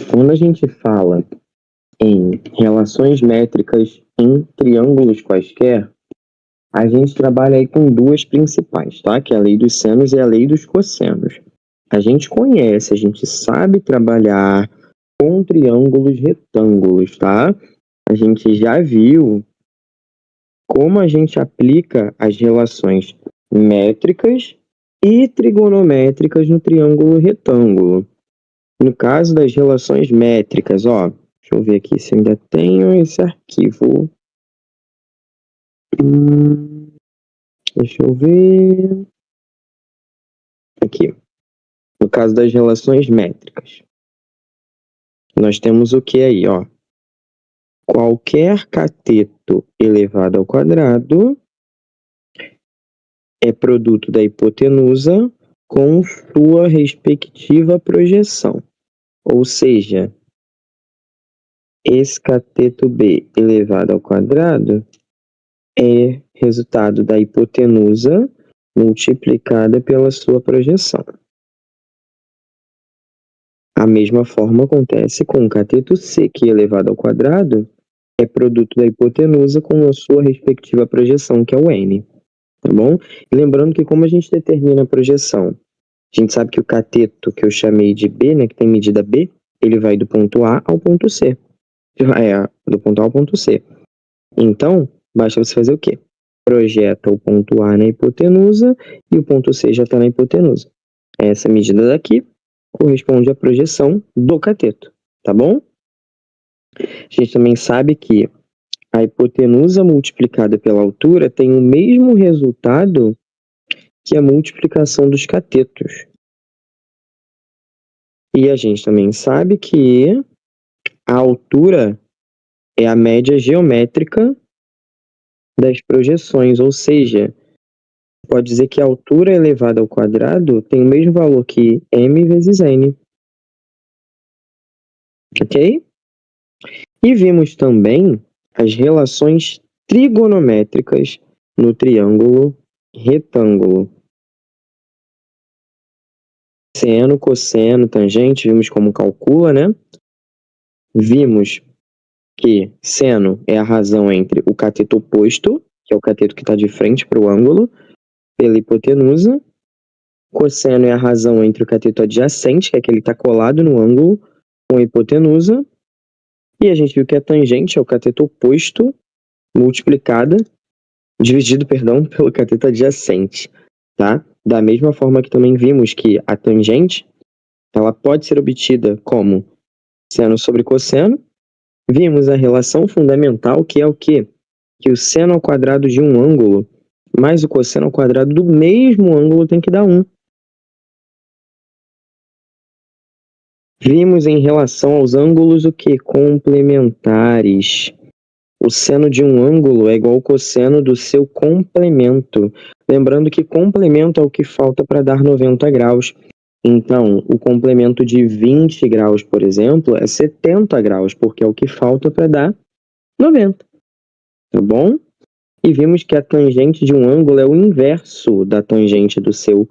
Quando a gente fala em relações métricas em triângulos quaisquer, a gente trabalha aí com duas principais, tá? Que é a lei dos senos e a lei dos cossenos. A gente conhece, a gente sabe trabalhar com triângulos retângulos, tá? A gente já viu como a gente aplica as relações métricas e trigonométricas no triângulo retângulo. No caso das relações métricas, ó, deixa eu ver aqui se ainda tenho esse arquivo. Deixa eu ver. Aqui. No caso das relações métricas, nós temos o que aí, ó? Qualquer cateto elevado ao quadrado é produto da hipotenusa com sua respectiva projeção. Ou seja, esse cateto B elevado ao quadrado é resultado da hipotenusa multiplicada pela sua projeção. A mesma forma acontece com o cateto C, que elevado ao quadrado é produto da hipotenusa com a sua respectiva projeção, que é o n. Tá bom? E lembrando que como a gente determina a projeção, a gente sabe que o cateto que eu chamei de B, né, que tem medida B, ele vai do ponto A ao ponto C. Do ponto A ao ponto C. Então, basta você fazer o quê? Projeta o ponto A na hipotenusa e o ponto C já está na hipotenusa. Essa medida daqui corresponde à projeção do cateto, tá bom? A gente também sabe que a hipotenusa multiplicada pela altura tem o mesmo resultado que a multiplicação dos catetos. E a gente também sabe que a altura é a média geométrica das projeções, ou seja, pode dizer que a altura elevada ao quadrado tem o mesmo valor que m vezes n. Ok? E vimos também as relações trigonométricas no triângulo retângulo. Seno, cosseno, tangente, vimos como calcula, né? Vimos que seno é a razão entre o cateto oposto, que é o cateto que está de frente para o ângulo, pela hipotenusa. Cosseno é a razão entre o cateto adjacente, que é aquele que está colado no ângulo, com a hipotenusa. E a gente viu que a tangente é o cateto oposto dividido, pelo cateto adjacente, tá? Da mesma forma que também vimos que a tangente, ela pode ser obtida como seno sobre cosseno. Vimos a relação fundamental, que é o quê? Que o seno ao quadrado de um ângulo mais o cosseno ao quadrado do mesmo ângulo tem que dar 1. Vimos em relação aos ângulos o quê? Complementares. O seno de um ângulo é igual ao cosseno do seu complemento. Lembrando que complemento é o que falta para dar 90 graus. Então, o complemento de 20 graus, por exemplo, é 70 graus, porque é o que falta para dar 90. Tá bom? E vimos que a tangente de um ângulo é o inverso da tangente do seu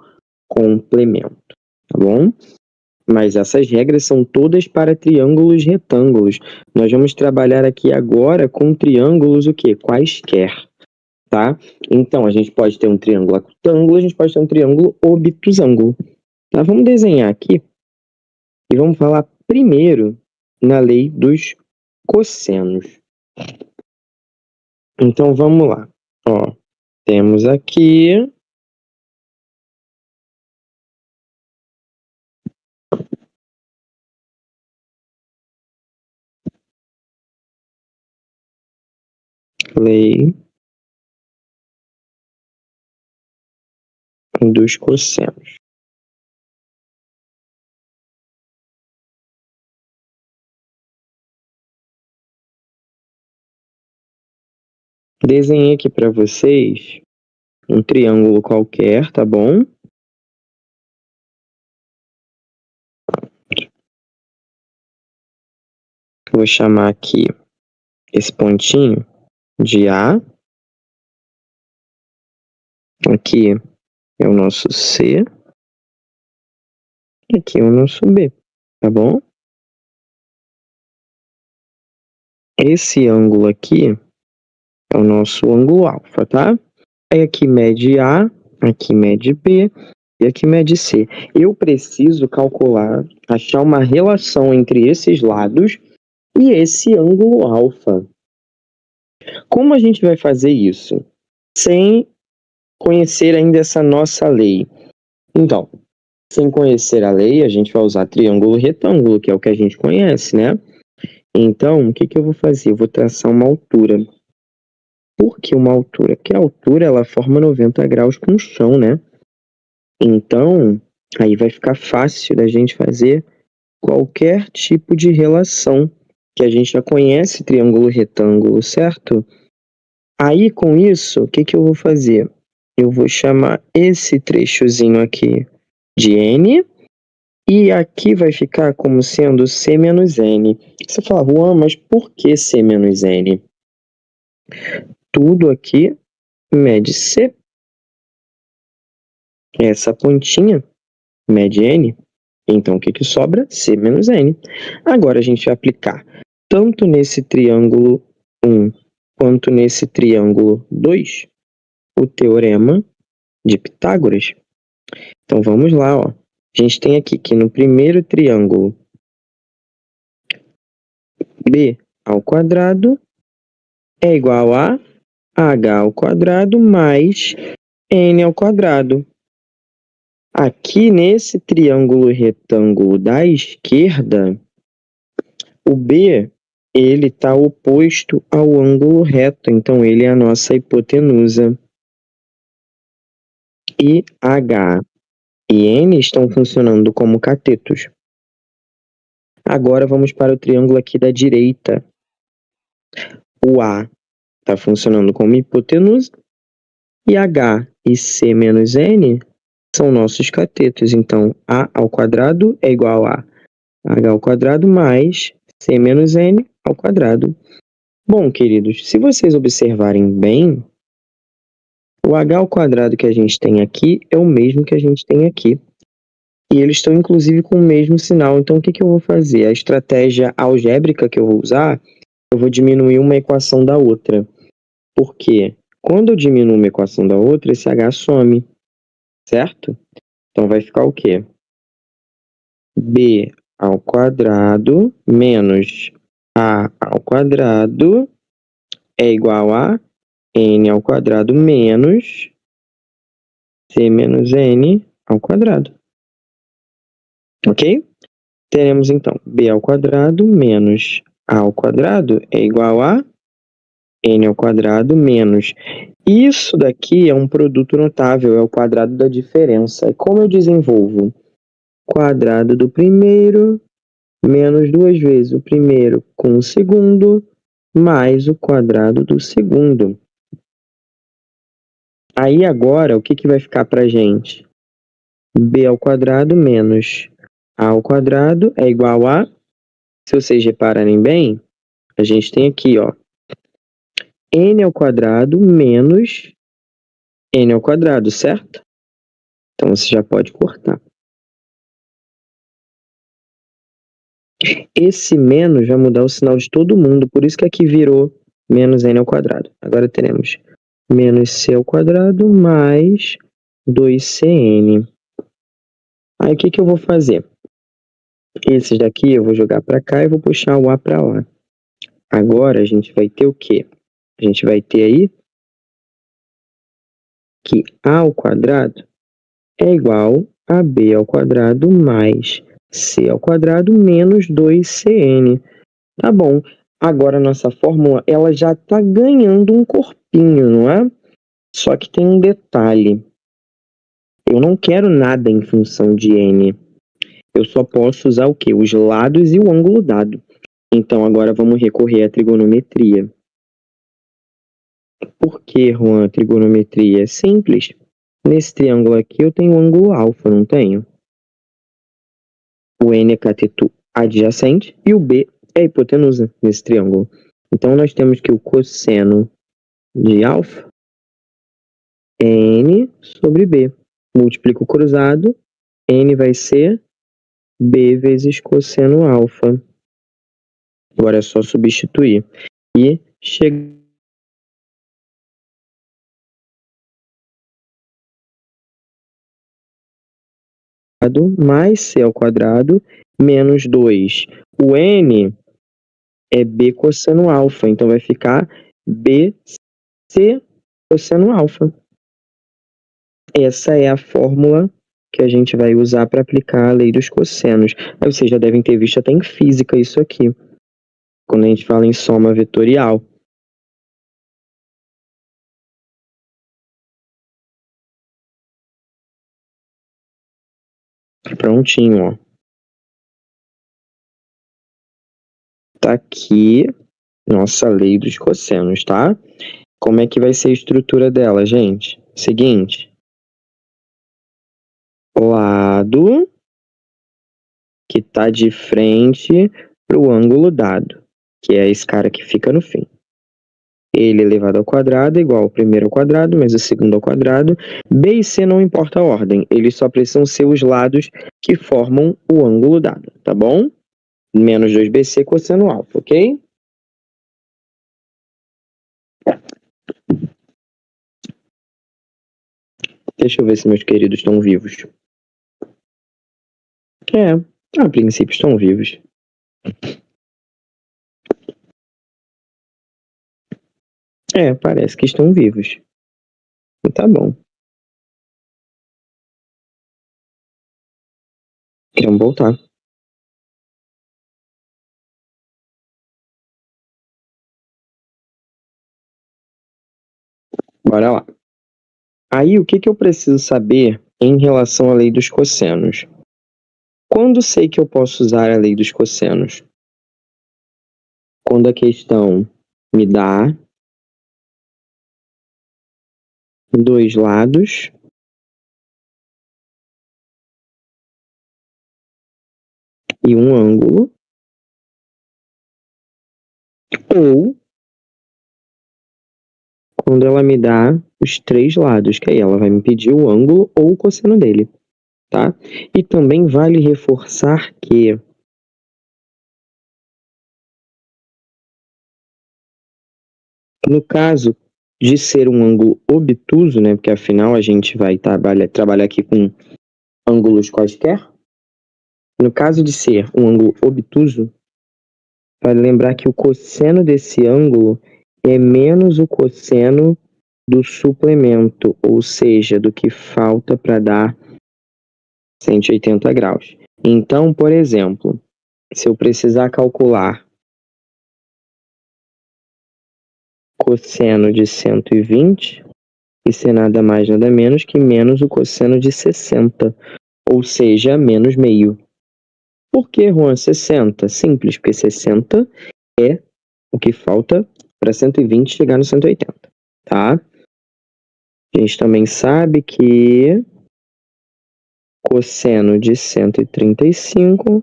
complemento. Tá bom? Mas essas regras são todas para triângulos retângulos. Nós vamos trabalhar aqui agora com triângulos o quê? Quaisquer, tá? Então, a gente pode ter um triângulo acutângulo, a gente pode ter um triângulo obtusângulo. Tá? Vamos desenhar aqui e vamos falar primeiro na lei dos cossenos. Então, vamos lá. Ó, temos aqui lei dos cossenos. Desenhei aqui para vocês um triângulo qualquer, tá bom? Vou chamar aqui esse pontinho de A. Aqui é o nosso C. Aqui é o nosso B, tá bom? esse ângulo aqui é o nosso ângulo alfa, tá? Aí aqui mede A, aqui mede B e aqui mede C. Eu preciso calcular, achar uma relação entre esses lados e esse ângulo alfa. Como a gente vai fazer isso? Sem conhecer ainda essa nossa lei. Então, sem conhecer a lei, a gente vai usar triângulo retângulo, que é o que a gente conhece, né? Então, o que eu vou fazer? Eu vou traçar uma altura. Por que uma altura? Porque a altura, ela forma 90 graus com o chão, né? Então, aí vai ficar fácil da gente fazer qualquer tipo de relação, que a gente já conhece triângulo retângulo, certo? Aí, com isso, o que eu vou fazer? Eu vou chamar esse trechozinho aqui de N, e aqui vai ficar como sendo C menos N. Você fala, Juan, mas por que C menos N? Tudo aqui mede C. Essa pontinha mede N. Então, o que sobra? C menos N. Agora, a gente vai aplicar tanto nesse triângulo 1 quanto nesse triângulo 2 o teorema de Pitágoras. Então, vamos lá, ó. A gente tem aqui que no primeiro triângulo b ao quadrado é igual a h ao quadrado mais n ao quadrado. Aqui nesse triângulo retângulo da esquerda, o b ele está oposto ao ângulo reto, então ele é a nossa hipotenusa. E h e n estão funcionando como catetos. Agora vamos para o triângulo aqui da direita. O A está funcionando como hipotenusa e h e c menos n são nossos catetos. Então, a ao quadrado é igual a h ao quadrado mais c menos n ao quadrado. Bom, queridos, se vocês observarem bem, o h ao quadrado que a gente tem aqui é o mesmo que a gente tem aqui. E eles estão, inclusive, com o mesmo sinal. Então, o que eu vou fazer? A estratégia algébrica que eu vou usar, eu vou diminuir uma equação da outra. Por quê? Quando eu diminuo uma equação da outra, esse h some, certo? Então, vai ficar o quê? B ao quadrado menos a ao quadrado é igual a n ao quadrado menos c menos n ao quadrado. Ok? Teremos, então, b ao quadrado menos a ao quadrado é igual a n ao quadrado menos. Isso daqui é um produto notável, é o quadrado da diferença. E como eu desenvolvo? Quadrado do primeiro menos 2 vezes o primeiro com o segundo, mais o quadrado do segundo. Aí agora, o que vai ficar para a gente? B ao quadrado menos A ao quadrado é igual a, se vocês repararem bem, a gente tem aqui, ó, N ao quadrado menos N ao quadrado, certo? Então, você já pode cortar. Esse menos vai mudar o sinal de todo mundo, por isso que aqui virou menos N ao quadrado. Agora teremos menos C ao quadrado mais 2CN. Aí, o que eu vou fazer? Esses daqui eu vou jogar para cá e vou puxar o A para lá. Agora, a gente vai ter o quê? A gente vai ter aí que A ao quadrado é igual a B ao quadrado mais C ao quadrado menos 2CN. Tá bom. Agora, a nossa fórmula, ela já está ganhando um corpinho, não é? Só que tem um detalhe. Eu não quero nada em função de N. Eu só posso usar o quê? Os lados e o ângulo dado. Então, agora vamos recorrer à trigonometria. Por que, Juan, trigonometria? É simples. Nesse triângulo aqui eu tenho o ângulo alfa, não tenho? O N é cateto adjacente e o B é a hipotenusa nesse triângulo. Então, nós temos que o cosseno de alfa é N sobre B. Multiplico o cruzado, N vai ser B vezes cosseno alfa. Agora é só substituir. e chegado mais c ao quadrado menos 2. O n é b cosseno alfa, então vai ficar bc cosseno alfa. Essa é a fórmula que a gente vai usar para aplicar a lei dos cossenos. Aí vocês já devem ter visto até em física isso aqui, quando a gente fala em soma vetorial. Prontinho, ó. Tá aqui nossa lei dos cossenos, tá? Como é que vai ser a estrutura dela, gente? Seguinte. Lado que está de frente para o ângulo dado, que é esse cara que fica no fim. Ele elevado ao quadrado é igual ao primeiro ao quadrado, mais o segundo ao quadrado. B e C não importa a ordem, eles só precisam ser os lados que formam o ângulo dado, tá bom? Menos 2BC cosseno alfa, ok? Deixa eu ver se meus queridos estão vivos. A princípio estão vivos. Parece que estão vivos. Tá bom. Vamos voltar. Bora lá. Aí, o que eu preciso saber em relação à lei dos cossenos? Quando sei que eu posso usar a lei dos cossenos? Quando a questão me dá dois lados e um ângulo, ou quando ela me dá os três lados, que aí ela vai me pedir o ângulo ou o cosseno dele, tá? E também vale reforçar que no caso de ser um ângulo obtuso, né, porque afinal a gente vai trabalhar aqui com ângulos quaisquer, no caso de ser um ângulo obtuso, vale lembrar que o cosseno desse ângulo é menos o cosseno do suplemento, ou seja, do que falta para dar 180 graus. Então, por exemplo, se eu precisar calcular cosseno de 120, isso é nada mais nada menos que menos o cosseno de 60, ou seja, menos meio. Por que, Juan, 60? Simples, porque 60 é o que falta para 120 chegar no 180, tá? A gente também sabe que cosseno de 135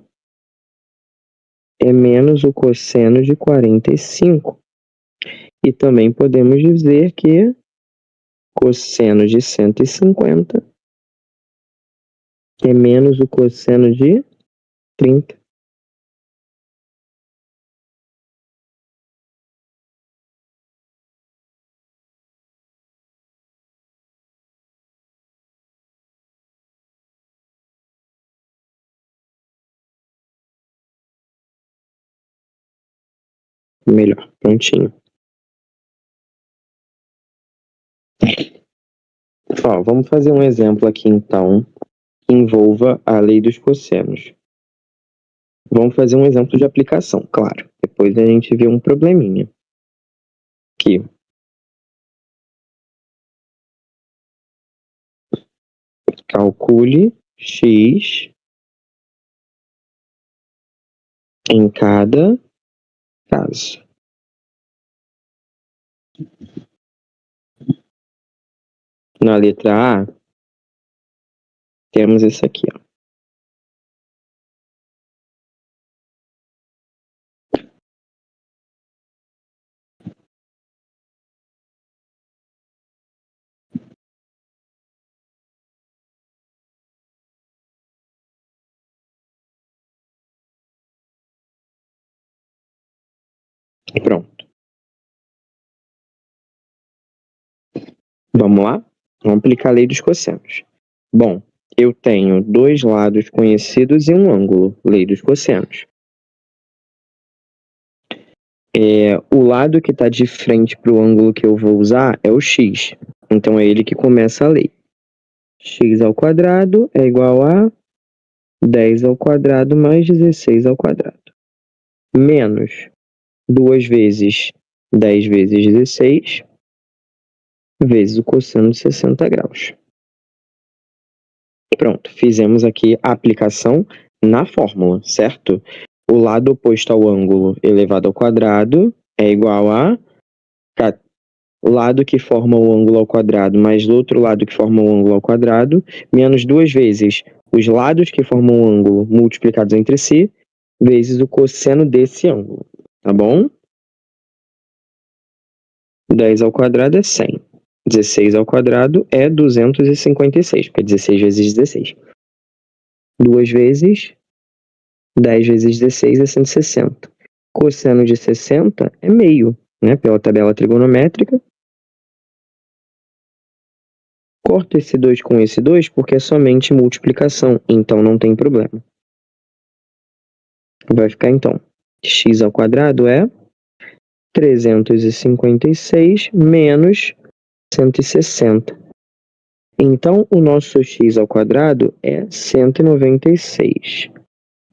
é menos o cosseno de 45. E também podemos dizer que cosseno de 150 é menos o cosseno de 30. Melhor, prontinho. Ó, vamos fazer um exemplo aqui então que envolva a lei dos cossenos. Vamos fazer um exemplo de aplicação, claro. Depois a gente vê um probleminha. Aqui. Calcule x em cada caso. Na letra A, temos isso aqui, ó. Pronto. Vamos lá? Vamos aplicar a lei dos cossenos. Bom, eu tenho dois lados conhecidos e um ângulo. Lei dos cossenos. O lado que está de frente para o ângulo que eu vou usar é o x. Então, é ele que começa a lei. X ao quadrado é igual a 10 ao quadrado mais 16 ao quadrado. Menos 2 vezes 10 vezes 16 vezes o cosseno de 60 graus. Pronto, fizemos aqui a aplicação na fórmula, certo? O lado oposto ao ângulo elevado ao quadrado é igual a o lado que forma o ângulo ao quadrado mais o outro lado que forma o ângulo ao quadrado, menos 2 vezes os lados que formam o ângulo multiplicados entre si, vezes o cosseno desse ângulo, tá bom? 10 ao quadrado é 100. 16 ao quadrado é 256, porque é 16 vezes 16. 2 vezes 10 vezes 16 é 160. Cosseno de 60 é meio, né? Pela tabela trigonométrica. Corto esse 2 com esse 2 porque é somente multiplicação, então não tem problema. Vai ficar então, x ao quadrado é 356 menos 160. Então, o nosso x ao quadrado é 196.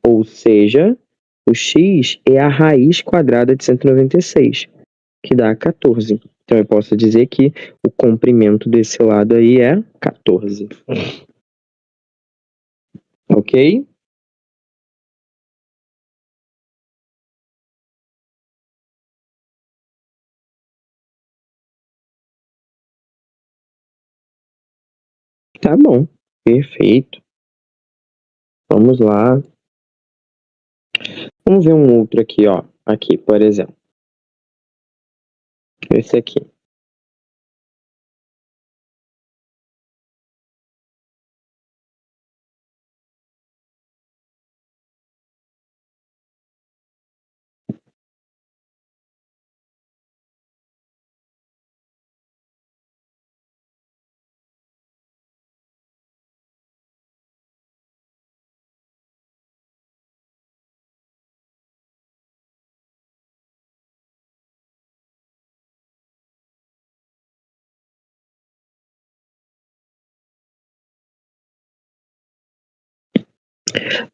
Ou seja, o x é a raiz quadrada de 196, que dá 14. Então, eu posso dizer que o comprimento desse lado aí é 14. Ok? Tá bom. Perfeito. Vamos lá. Vamos ver um outro aqui, ó. Aqui, por exemplo. Esse aqui.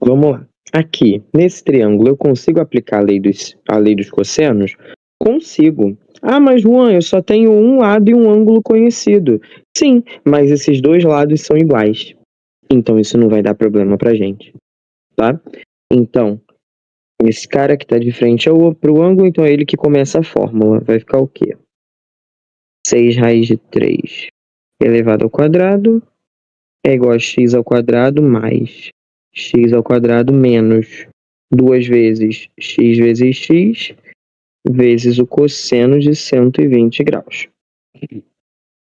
Vamos lá. Aqui, nesse triângulo, eu consigo aplicar a lei dos cossenos? Consigo. Ah, mas Juan, eu só tenho um lado e um ângulo conhecido. Sim, mas esses dois lados são iguais. Então, isso não vai dar problema pra gente, tá? Então, esse cara que tá de frente pro ângulo, então é ele que começa a fórmula. Vai ficar o quê? 6 raiz de 3 elevado ao quadrado é igual a x ao quadrado mais x ao quadrado menos 2 vezes x vezes o cosseno de 120 graus.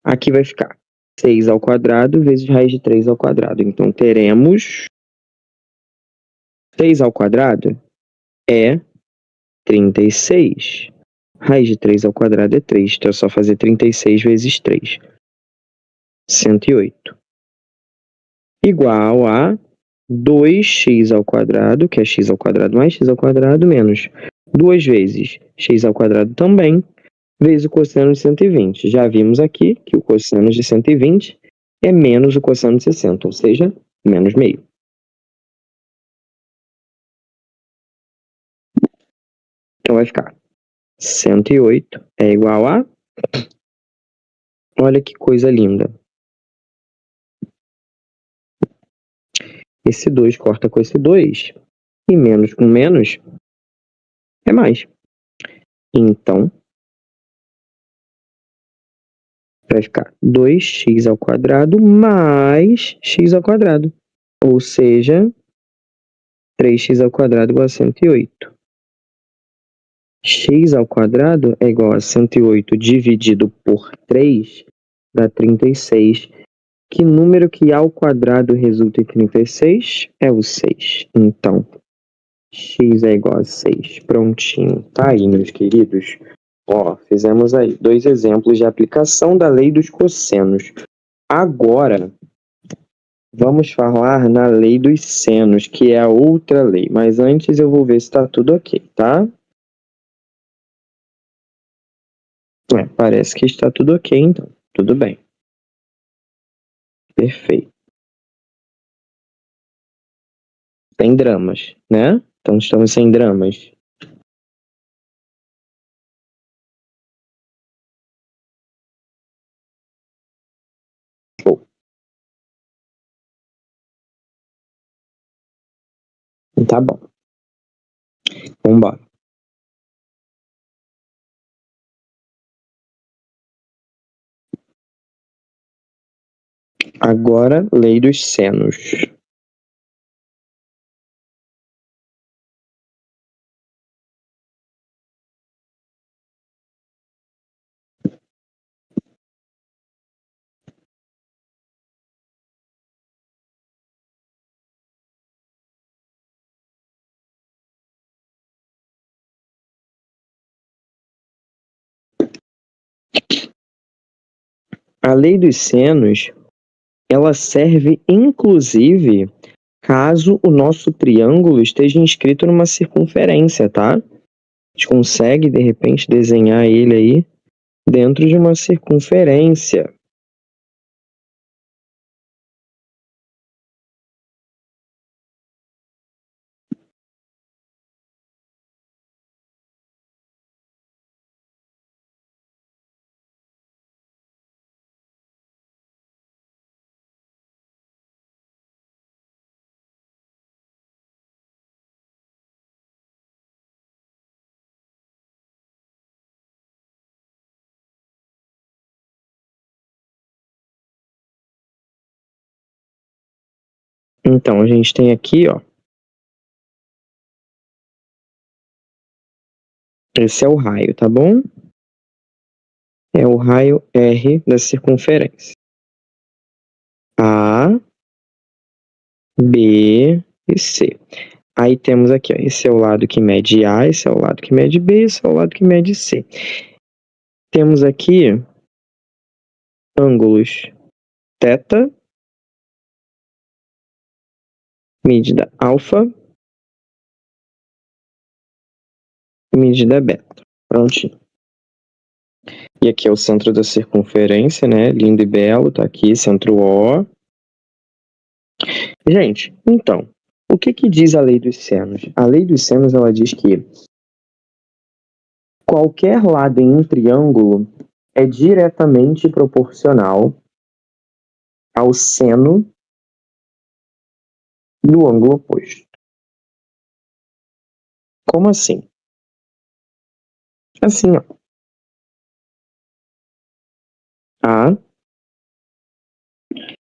Aqui vai ficar 6 ao quadrado vezes raiz de 3 ao quadrado. Então, teremos 6 ao quadrado é 36. Raiz de 3 ao quadrado é 3. Então, é só fazer 36 vezes 3. 108. Igual a 2x ao quadrado, que é x ao quadrado mais x ao quadrado, menos 2 vezes x ao quadrado também, vezes o cosseno de 120. Já vimos aqui que o cosseno de 120 é menos o cosseno de 60, ou seja, menos meio. Então vai ficar 108 é igual a... Olha que coisa linda. Esse 2 corta com esse 2, e menos com menos é mais. Então, vai ficar 2x ao quadrado mais x ao quadrado. Ou seja, 3x ao quadrado igual a 108. X ao quadrado é igual a 108 dividido por 3 dá 36. Que número que ao quadrado resulta em 36? É o 6. Então, x é igual a 6. Prontinho. Tá aí, meus queridos. Ó, fizemos aí 2 exemplos de aplicação da lei dos cossenos. Agora, vamos falar na lei dos senos, que é a outra lei. Mas antes eu vou ver se está tudo ok, tá? Parece que está tudo ok, então. Tudo bem. Perfeito. Sem dramas, né? Então estamos sem dramas. Show. Tá bom. Vambora. Agora, lei dos senos. A lei dos senos, ela serve inclusive caso o nosso triângulo esteja inscrito numa circunferência, tá? A gente consegue, de repente, desenhar ele aí dentro de uma circunferência. Então, a gente tem aqui, ó. Esse é o raio, tá bom? É o raio R da circunferência. A, B e C. Aí temos aqui, ó, esse é o lado que mede A, esse é o lado que mede B, esse é o lado que mede C. Temos aqui ângulos θ, medida alfa e medida beta. Prontinho. E aqui é o centro da circunferência, né? Lindo e belo, tá aqui, centro O. Gente, então, o que que diz a lei dos senos? A lei dos senos, ela diz que qualquer lado em um triângulo é diretamente proporcional ao seno do ângulo oposto. Como assim? Assim, ó. A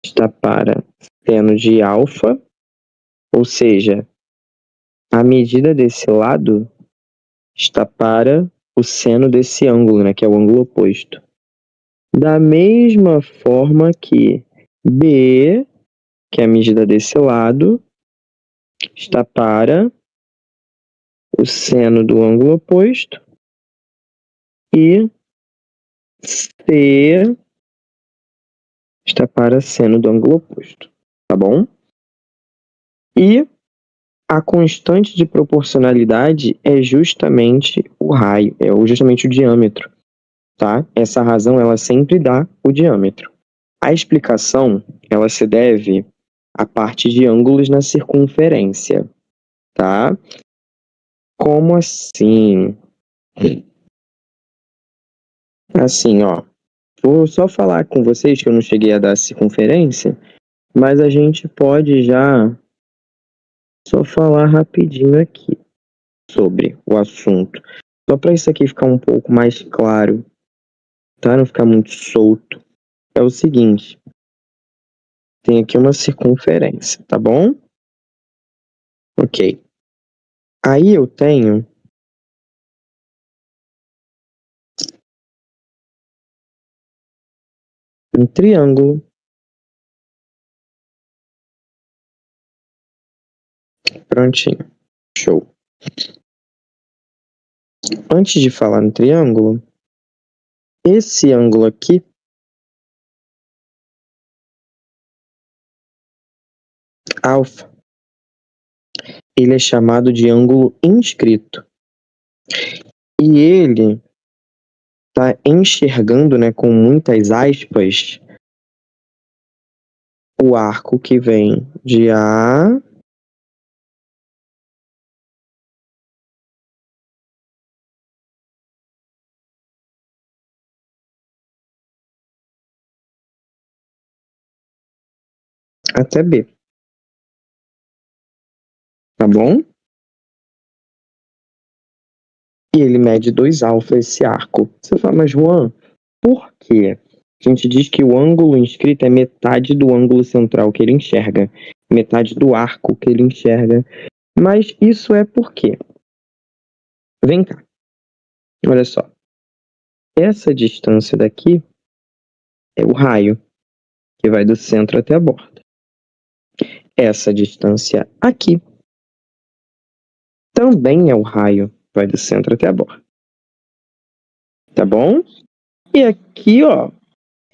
está para seno de alfa, ou seja, a medida desse lado está para o seno desse ângulo, né, que é o ângulo oposto. Da mesma forma que B, que é a medida desse lado, está para o seno do ângulo oposto, e C está para seno do ângulo oposto, tá bom? E a constante de proporcionalidade é justamente o raio, é justamente o diâmetro, tá? Essa razão, ela sempre dá o diâmetro. A explicação, ela se deve à parte de ângulos na circunferência, tá? Como assim? Assim, ó. Vou só falar com vocês que eu não cheguei a dar circunferência, mas a gente pode já só falar rapidinho aqui sobre o assunto. Só para isso aqui ficar um pouco mais claro, tá? Não ficar muito solto. É o seguinte, tem aqui uma circunferência, tá bom? Ok. Aí eu tenho um triângulo. Prontinho. Show. Antes de falar no triângulo, esse ângulo aqui, alfa, ele é chamado de ângulo inscrito. E ele está enxergando, né, com muitas aspas, o arco que vem de A até B. Tá bom? E ele mede 2 alfa esse arco. Você fala, mas Juan, por quê? A gente diz que o ângulo inscrito é metade do ângulo central que ele enxerga, metade do arco que ele enxerga. Mas isso é por quê? Vem cá. Olha só. Essa distância daqui é o raio, que vai do centro até a borda. Essa distância aqui também é o raio, vai do centro até a borda. Tá bom? E aqui, ó,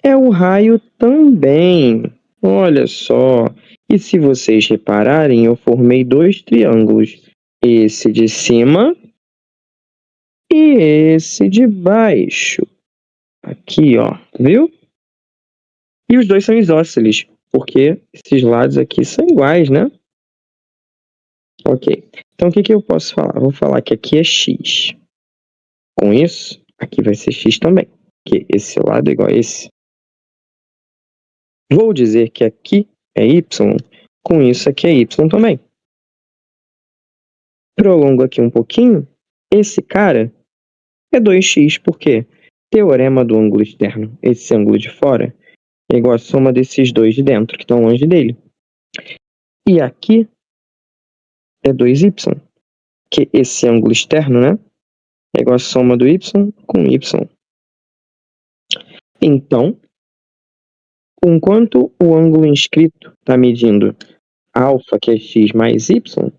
é o raio também. Olha só. E se vocês repararem, eu formei 2 triângulos. Esse de cima e esse de baixo. Aqui, ó. Viu? E os dois são isósceles, porque esses lados aqui são iguais, né? Ok. Então, o que eu posso falar? Vou falar que aqui é x. Com isso, aqui vai ser x também. Porque esse lado é igual a esse. Vou dizer que aqui é y. Com isso, aqui é y também. Prolongo aqui um pouquinho. Esse cara é 2x, por quê? Teorema do ângulo externo. Esse ângulo de fora é igual a soma desses dois de dentro, que estão longe dele. E aqui é 2y, que esse ângulo externo, né? É igual a soma do y com y. Então, enquanto o ângulo inscrito está medindo alfa, que é x mais y,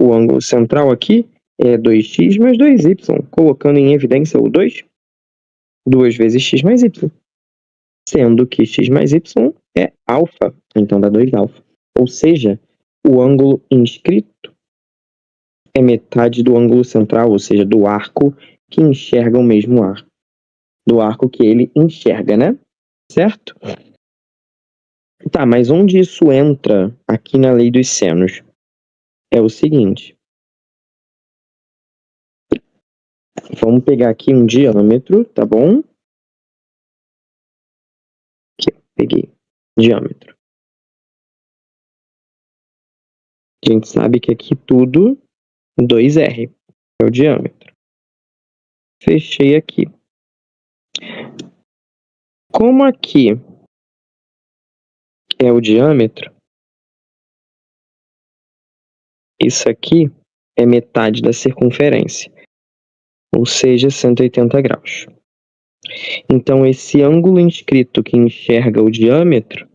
o ângulo central aqui é 2x mais 2y, colocando em evidência o 2, 2 vezes x mais y, sendo que x mais y é alfa, então dá 2 alfa. Ou seja, o ângulo inscrito é metade do ângulo central, ou seja, do arco que enxerga o mesmo arco. Do arco que ele enxerga, né? Certo? Tá, mas onde isso entra aqui na lei dos senos? É o seguinte. Vamos pegar aqui um diâmetro, tá bom? Aqui, peguei. Diâmetro. A gente sabe que aqui tudo 2R é o diâmetro. Fechei aqui. Como aqui é o diâmetro, isso aqui é metade da circunferência, ou seja, 180 graus. Então, esse ângulo inscrito que enxerga o diâmetro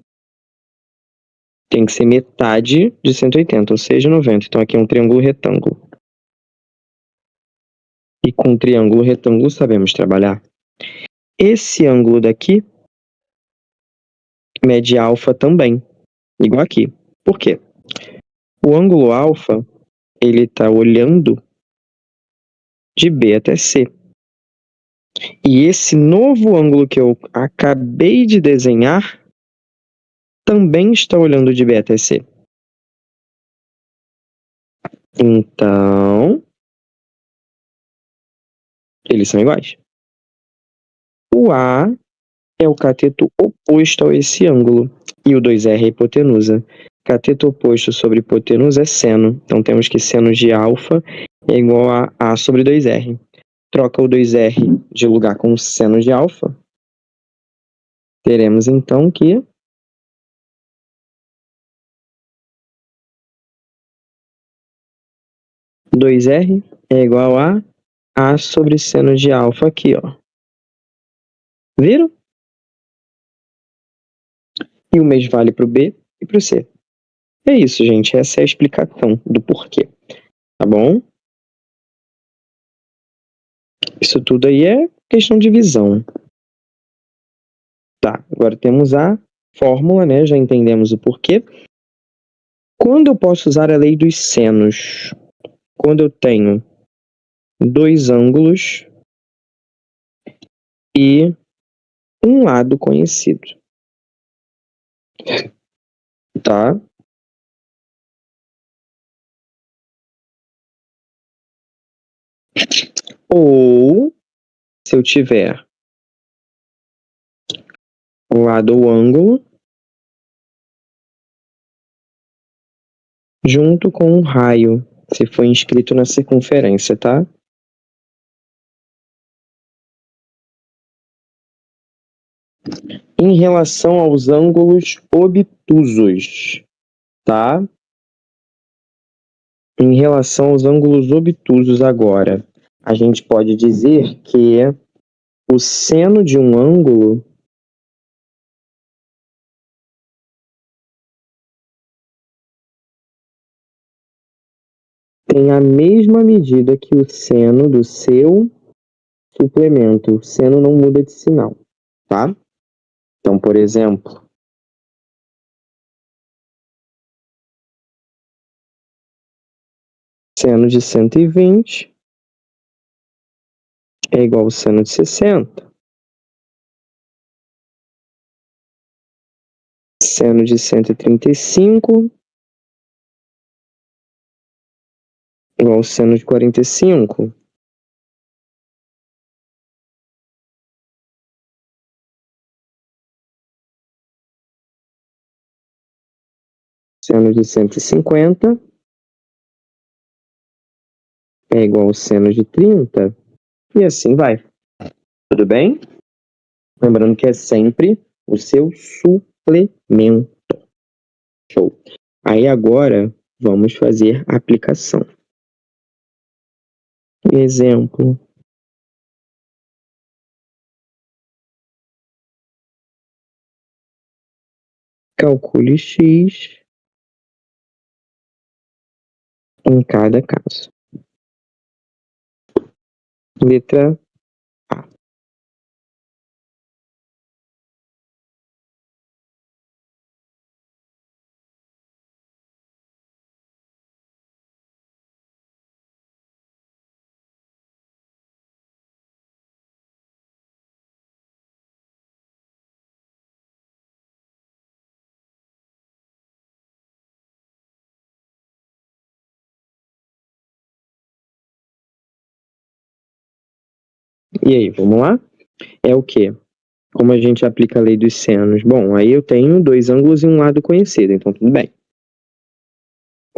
tem que ser metade de 180, ou seja, 90. Então, aqui é um triângulo retângulo. E com triângulo retângulo sabemos trabalhar. Esse ângulo daqui mede alfa também, igual aqui. Por quê? O ângulo alfa, ele está olhando de B até C. E esse novo ângulo que eu acabei de desenhar também está olhando de B até C. Então, eles são iguais. O A é o cateto oposto a esse ângulo e o 2R é a hipotenusa. Cateto oposto sobre hipotenusa é seno. Então, temos que seno de alfa é igual a A sobre 2R. Troca o 2R de lugar com o seno de alfa. Teremos, então, que 2R é igual a A sobre seno de alfa aqui, ó. Viram? E o mesmo vale para o B e para o C. É isso, gente. Essa é a explicação do porquê. Tá bom? Isso tudo aí é questão de visão. Tá, agora temos a fórmula, né? Já entendemos o porquê. Quando eu posso usar a lei dos senos? Quando eu tenho dois ângulos e um lado conhecido, tá? Ou se eu tiver o lado ou ângulo junto com um raio, se for inscrito na circunferência, tá? Em relação aos ângulos obtusos, tá? Em relação aos ângulos obtusos agora, a gente pode dizer que o seno de um ângulo tem a mesma medida que o seno do seu suplemento. O seno não muda de sinal, tá? Então, por exemplo, seno de 120 é igual ao seno de 60. Seno de 135 igual ao seno de 45. Seno de 150 é igual ao seno de 30. E assim vai. Tudo bem? Lembrando que é sempre o seu suplemento. Show. Aí agora vamos fazer a aplicação. Exemplo. Calcule x em cada caso. Letra A. E aí, vamos lá? É o quê? Como a gente aplica a lei dos senos? Bom, aí eu tenho dois ângulos e um lado conhecido, então tudo bem.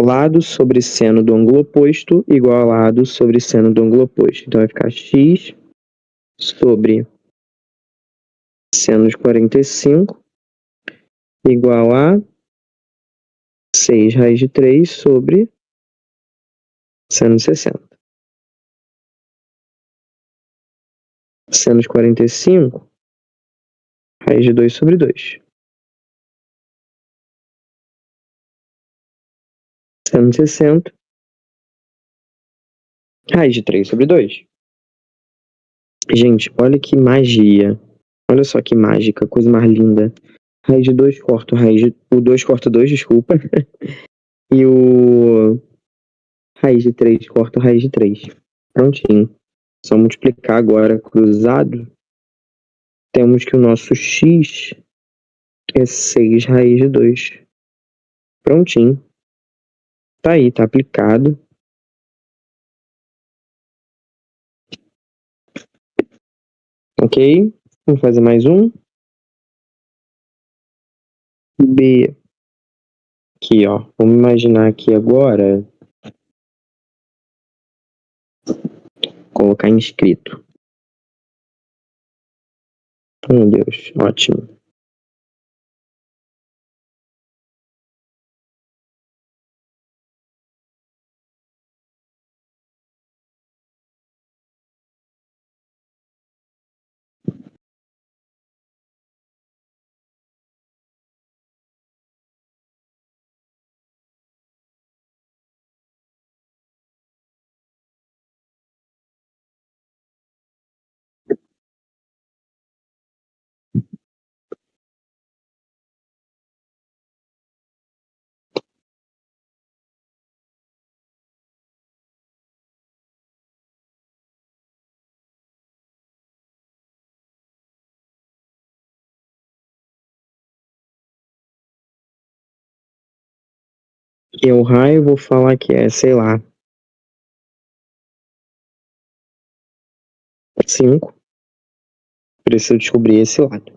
Lado sobre seno do ângulo oposto igual a lado sobre seno do ângulo oposto. Então vai ficar x sobre seno de 45 igual a 6 raiz de 3 sobre seno de 60. Seno de 45, raiz de 2 sobre 2. Seno de 60, raiz de 3 sobre 2. Gente, olha que magia. Olha só que mágica, coisa mais linda. Raiz de 2 corta o 2 corta 2, desculpa. E o raiz de 3 corta o raiz de 3. Prontinho. Só multiplicar agora cruzado. Temos que o nosso x é 6 raiz de 2. Prontinho. Tá aí, tá aplicado. Ok? Vamos fazer mais um. B. Aqui, ó. Vamos imaginar aqui agora. Colocar inscrito. Meu Deus, ótimo. E o raio, vou falar que é, sei lá, 5. Preciso descobrir esse lado.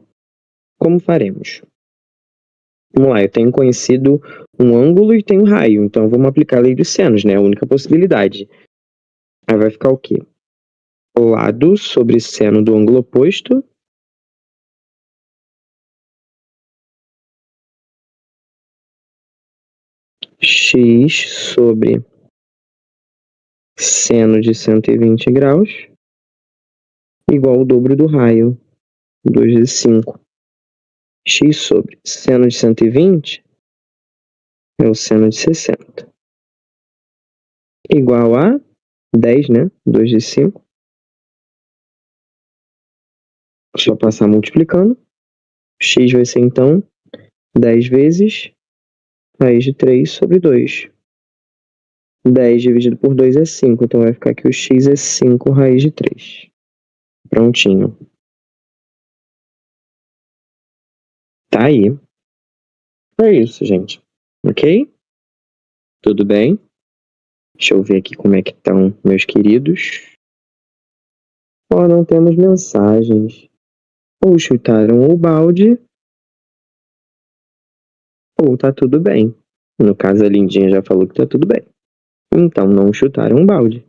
Como faremos? Vamos lá, eu tenho conhecido um ângulo e tenho raio, então vamos aplicar a lei dos senos, né? A única possibilidade. Aí vai ficar o quê? Lado sobre seno do ângulo oposto. X sobre seno de 120 graus igual ao dobro do raio, 2 vezes 5. X sobre seno de 120 é o seno de 60. Igual a 10, né? 2 vezes 5. Só passar multiplicando. X vai ser, então, 10 vezes raiz de 3 sobre 2. 10 dividido por 2 é 5, então vai ficar que o x é 5 raiz de 3. Prontinho. Tá aí. É isso, gente. Ok? Tudo bem? Deixa eu ver aqui como é que estão meus queridos. Ó, não temos mensagens. Ou chutaram o balde, ou tá tudo bem. No caso, a Lindinha já falou que tá tudo bem. Então, não chutaram o balde.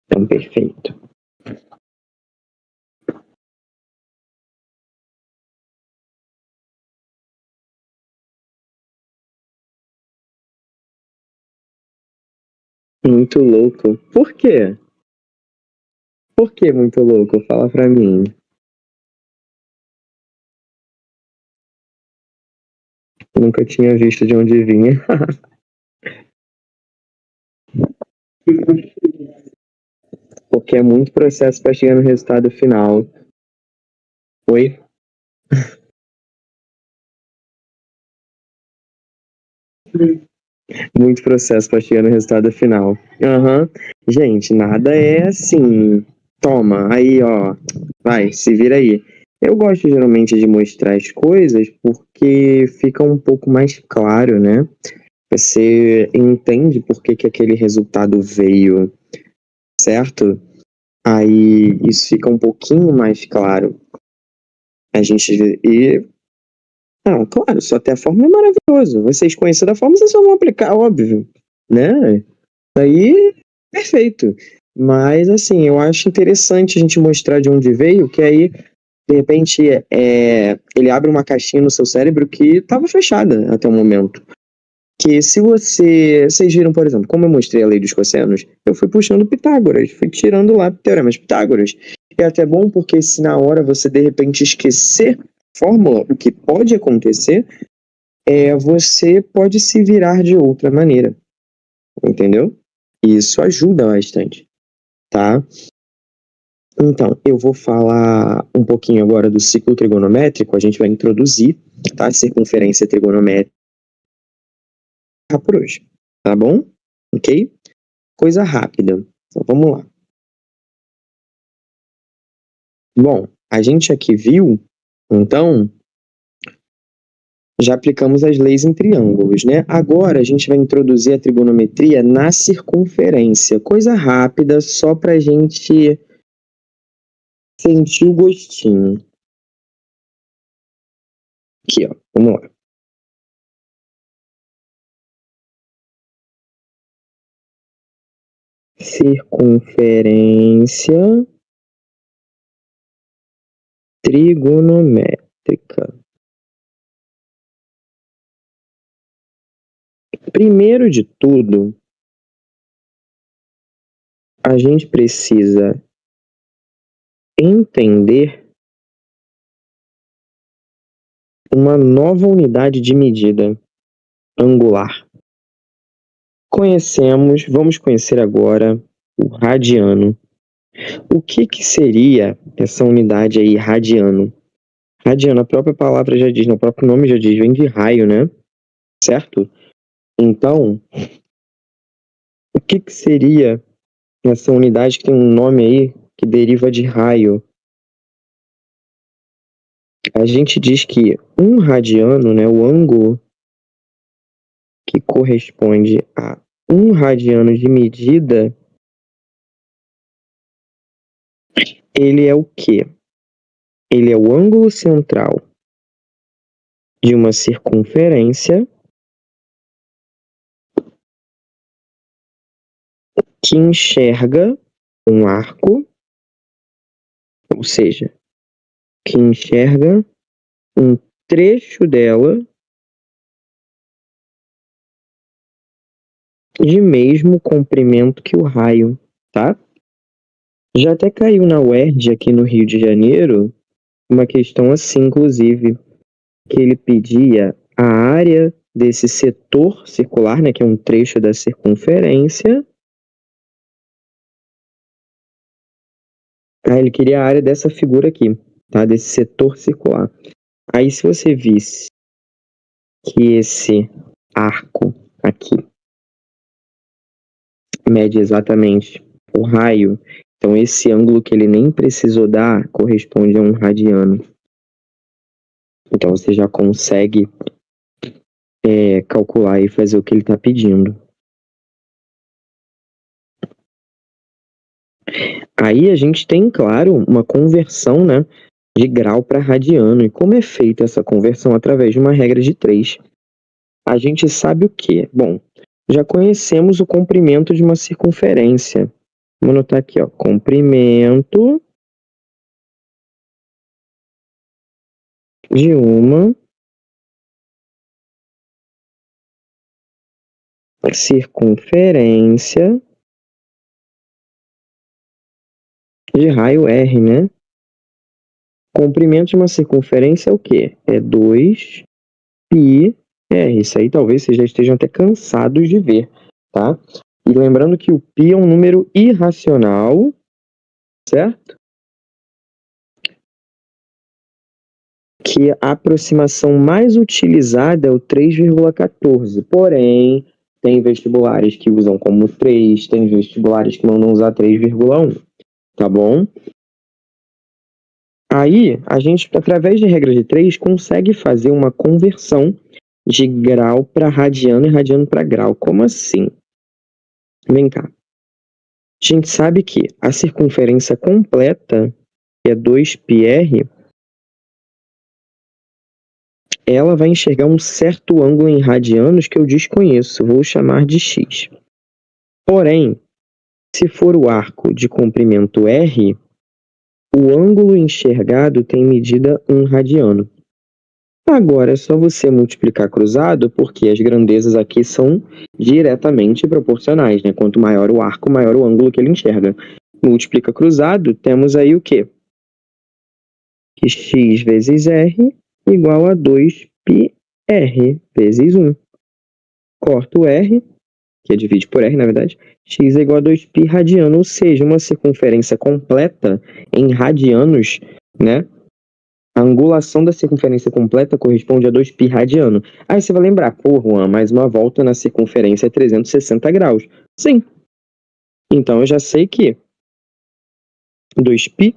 Então, perfeito. Muito louco. Por quê? Por que muito louco? Fala pra mim. Nunca tinha visto de onde vinha. Porque é muito processo para chegar no resultado final. Oi? Muito processo para chegar no resultado final. Aham. Gente, nada é assim. Toma, aí, ó. Vai, se vira aí. Eu gosto geralmente de mostrar as coisas porque fica um pouco mais claro, né? Você entende por que, que aquele resultado veio, certo? Aí isso fica um pouquinho mais claro. A gente. E. Não, claro, só ter a fórmula é maravilhoso. Vocês conhecendo a fórmula, vocês só vão aplicar, óbvio. Né? Aí, perfeito. Mas, assim, eu acho interessante a gente mostrar de onde veio, que aí, de repente, ele abre uma caixinha no seu cérebro que estava fechada até o momento. Que se vocês viram, por exemplo, como eu mostrei a lei dos cossenos, eu fui puxando Pitágoras, fui tirando lá teoremas Pitágoras. É até bom porque se na hora você de repente esquecer a fórmula, o que pode acontecer, você pode se virar de outra maneira, entendeu? E isso ajuda bastante, tá? Então, eu vou falar um pouquinho agora do ciclo trigonométrico, a gente vai introduzir, tá? Circunferência trigonométrica por hoje, tá bom? Ok? Coisa rápida. Então, vamos lá. Bom, a gente aqui viu, então, já aplicamos as leis em triângulos, né? Agora a gente vai introduzir a trigonometria na circunferência. Coisa rápida, só para a gente sentir o gostinho. Aqui, ó. Vamos lá. Circunferência trigonométrica. Primeiro de tudo, a gente precisa entender uma nova unidade de medida angular. Vamos conhecer agora o radiano. O que seria essa unidade aí, radiano? Radiano, a própria palavra já diz, o próprio nome já diz, vem de raio, né? Certo? Então, o que seria essa unidade que tem um nome aí que deriva de raio? A gente diz que um radiano, né, o ângulo que corresponde a um radiano de medida, ele é o quê? Ele é o ângulo central de uma circunferência que enxerga um arco, ou seja, que enxerga um trecho dela de mesmo comprimento que o raio, tá? Já até caiu na UERJ aqui no Rio de Janeiro uma questão assim, inclusive, que ele pedia a área desse setor circular, né, que é um trecho da circunferência. Ele queria a área dessa figura aqui, tá? Desse setor circular. Aí, se você visse que esse arco aqui mede exatamente o raio, então esse ângulo que ele nem precisou dar corresponde a um radiano. Então você já consegue calcular e fazer o que ele está pedindo. Aí a gente tem, claro, uma conversão, né, de grau para radiano. E como é feita essa conversão? Através de uma regra de 3. A gente sabe o quê? Bom, já conhecemos o comprimento de uma circunferência. Vamos anotar aqui, ó, comprimento de uma circunferência de raio R, né? Comprimento de uma circunferência é o quê? É 2πr. Isso aí talvez vocês já estejam até cansados de ver, tá? E lembrando que o π é um número irracional, certo? Que a aproximação mais utilizada é o 3,14. Porém, tem vestibulares que usam como 3, tem vestibulares que mandam usar 3,1, tá bom? Aí, a gente, através de regra de 3, consegue fazer uma conversão de grau para radiano e radiano para grau. Como assim? Vem cá. A gente sabe que a circunferência completa, que é 2πr, ela vai enxergar um certo ângulo em radianos que eu desconheço, vou chamar de x. Porém, se for o arco de comprimento r, o ângulo enxergado tem medida 1 radiano. Agora é só você multiplicar cruzado, porque as grandezas aqui são diretamente proporcionais, né? Quanto maior o arco, maior o ângulo que ele enxerga. Multiplica cruzado, temos aí o quê? Que x vezes r igual a 2πr vezes 1. Corta o r, que é divide por r, na verdade. X é igual a 2π radiano, ou seja, uma circunferência completa em radianos, né? A angulação da circunferência completa corresponde a 2π radiano. Aí você vai lembrar, pô, Juan, mais uma volta na circunferência é 360 graus. Sim. Então eu já sei que 2π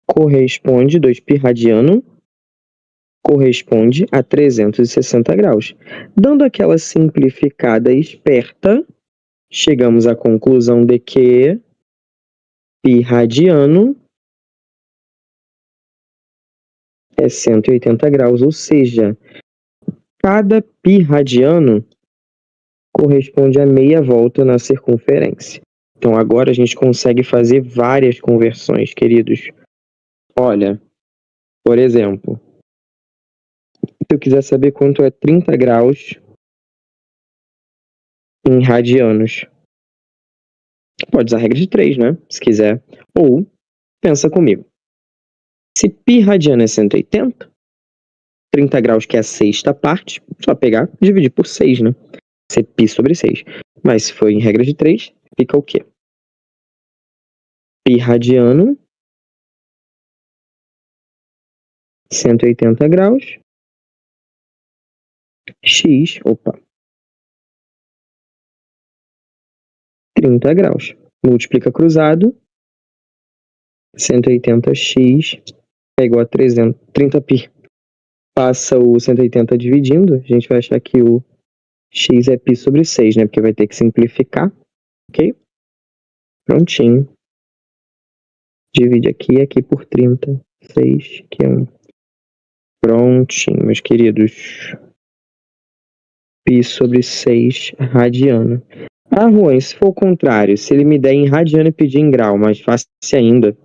corresponde, 2π radiano corresponde a 360 graus. Dando aquela simplificada esperta, chegamos à conclusão de que π radiano é 180 graus, ou seja, cada π radiano corresponde a meia volta na circunferência. Então agora a gente consegue fazer várias conversões, queridos. Olha, por exemplo, se eu quiser saber quanto é 30 graus em radianos, pode usar a regra de 3, né? Se quiser. Ou, pensa comigo. Se π radiano é 180, 30 graus que é a sexta parte, só pegar e dividir por 6, né? Ser π sobre 6. Mas se for em regra de 3, fica o quê? Π radiano, 180 graus, x, 30 graus. Multiplica cruzado, 180x é igual a 30π. Passa o 180 dividindo, a gente vai achar que o x é π sobre 6, né? Porque vai ter que simplificar, ok? Prontinho. Divide aqui e aqui por 30. 6, que é 1. Prontinho, meus queridos. Π sobre 6 radiano. Ah, Juan, se for o contrário, se ele me der em radiano e pedir em grau, mais fácil ainda.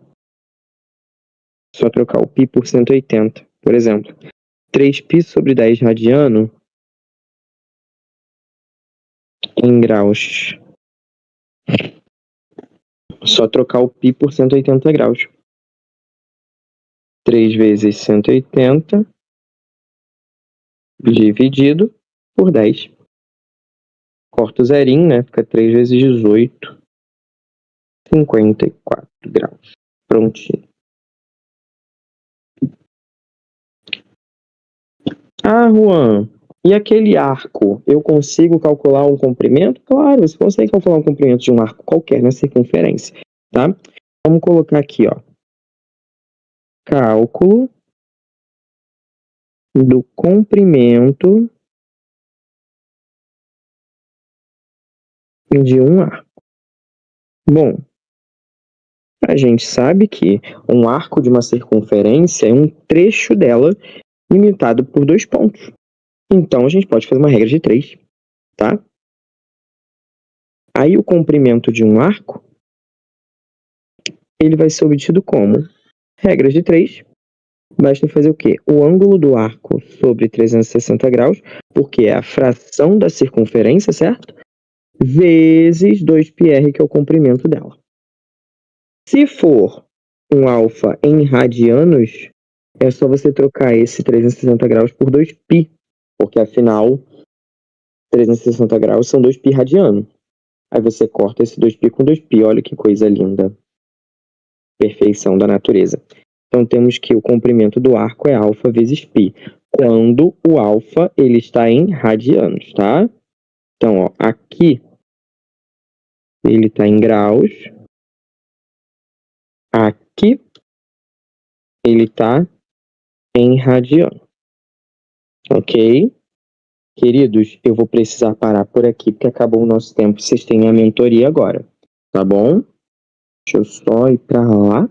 Só trocar o π por 180. Por exemplo, 3π sobre 10 radiano em graus. Só trocar o π por 180 graus. 3 vezes 180 dividido por 10. Corta o zerinho, né? Fica 3 vezes 18. 54 graus. Prontinho. Ah, Juan, e aquele arco? Eu consigo calcular um comprimento? Claro, você consegue calcular um comprimento de um arco qualquer na circunferência, tá? Vamos colocar aqui, ó. Cálculo do comprimento de um arco. Bom, a gente sabe que um arco de uma circunferência é um trecho dela limitado por 2 pontos. Então, a gente pode fazer uma regra de 3, tá? Aí, o comprimento de um arco, ele vai ser obtido como? Regra de 3. Basta fazer o quê? O ângulo do arco sobre 360 graus, porque é a fração da circunferência, certo? Vezes 2πr, que é o comprimento dela. Se for um alfa em radianos, é só você trocar esse 360 graus por 2π, porque afinal 360 graus são 2π radiano. Aí você corta esse 2π com 2π, olha que coisa linda. Perfeição da natureza. Então temos que o comprimento do arco é alfa vezes π, quando o alfa ele está em radianos, tá? Então, ó, aqui ele está em graus, aqui ele está em radiano. Ok? Queridos, eu vou precisar parar por aqui, porque acabou o nosso tempo. Vocês têm a mentoria agora, tá bom? Deixa eu só ir para lá.